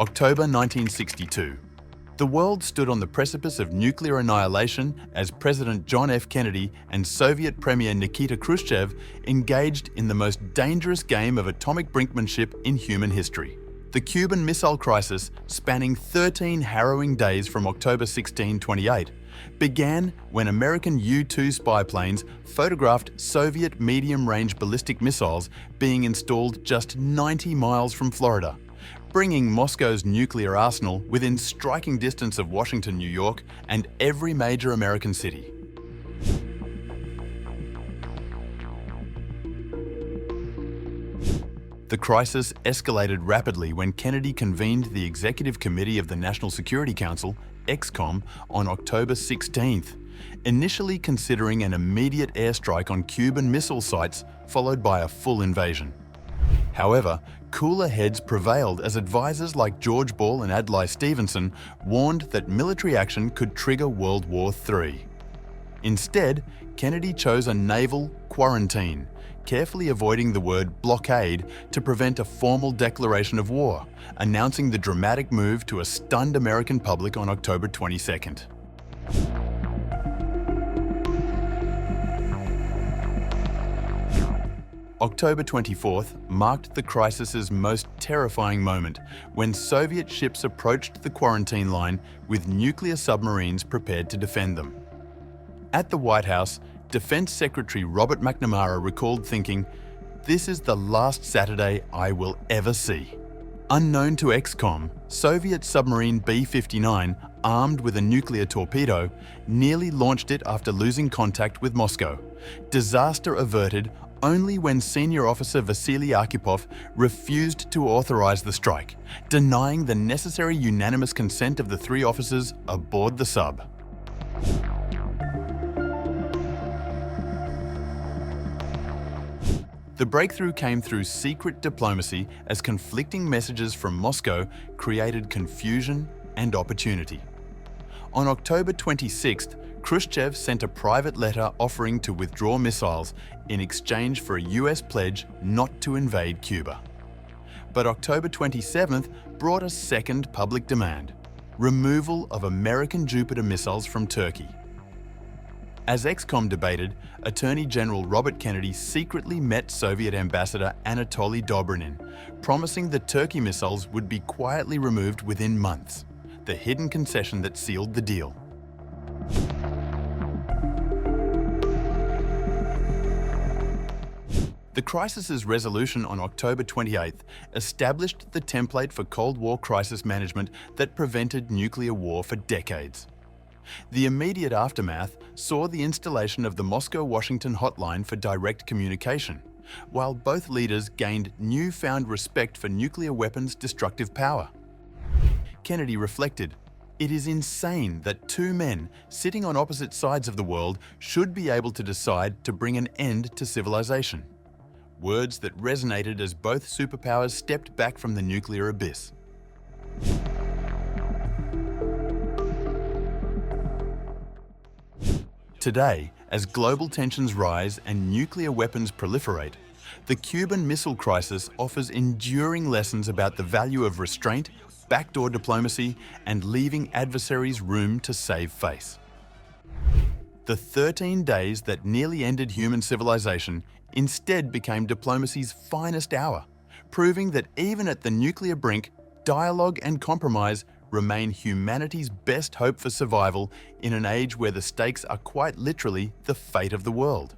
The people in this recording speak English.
October 1962. The world stood on the precipice of nuclear annihilation as President John F. Kennedy and Soviet Premier Nikita Khrushchev engaged in the most dangerous game of atomic brinkmanship in human history. The Cuban Missile Crisis, spanning 13 harrowing days from October 1628, began when American U-2 spy planes photographed Soviet medium-range ballistic missiles being installed just 90 miles from Florida, bringing Moscow's nuclear arsenal within striking distance of Washington, New York, and every major American city. The crisis escalated rapidly when Kennedy convened the Executive Committee of the National Security Council, ExComm, on October 16th, initially considering an immediate airstrike on Cuban missile sites followed by a full invasion. However, cooler heads prevailed as advisors like George Ball and Adlai Stevenson warned that military action could trigger World War III. Instead, Kennedy chose a naval quarantine, carefully avoiding the word blockade to prevent a formal declaration of war, announcing the dramatic move to a stunned American public on October 22nd. October 24th marked the crisis's most terrifying moment when Soviet ships approached the quarantine line with nuclear submarines prepared to defend them. At the White House, Defense Secretary Robert McNamara recalled thinking, "This is the last Saturday I will ever see." Unknown to ExComm, Soviet submarine B-59, armed with a nuclear torpedo, nearly launched it after losing contact with Moscow. Disaster averted only when senior officer Vasily Arkhipov refused to authorize the strike, denying the necessary unanimous consent of the three officers aboard the sub. The breakthrough came through secret diplomacy as conflicting messages from Moscow created confusion and opportunity. On October 26th, Khrushchev sent a private letter offering to withdraw missiles in exchange for a US pledge not to invade Cuba. But October 27th brought a second public demand: removal of American Jupiter missiles from Turkey. As ExComm debated, Attorney General Robert Kennedy secretly met Soviet Ambassador Anatoly Dobrinin, promising the Turkey missiles would be quietly removed within months, the hidden concession that sealed the deal. The crisis's resolution on October 28th established the template for Cold War crisis management that prevented nuclear war for decades. The immediate aftermath saw the installation of the Moscow-Washington hotline for direct communication, while both leaders gained newfound respect for nuclear weapons' destructive power. Kennedy reflected, "It is insane that two men sitting on opposite sides of the world should be able to decide to bring an end to civilization." Words that resonated as both superpowers stepped back from the nuclear abyss. Today, as global tensions rise and nuclear weapons proliferate, the Cuban Missile Crisis offers enduring lessons about the value of restraint, backdoor diplomacy, and leaving adversaries room to save face. The 13 days that nearly ended human civilization instead became diplomacy's finest hour, proving that even at the nuclear brink, dialogue and compromise remain humanity's best hope for survival in an age where the stakes are quite literally the fate of the world.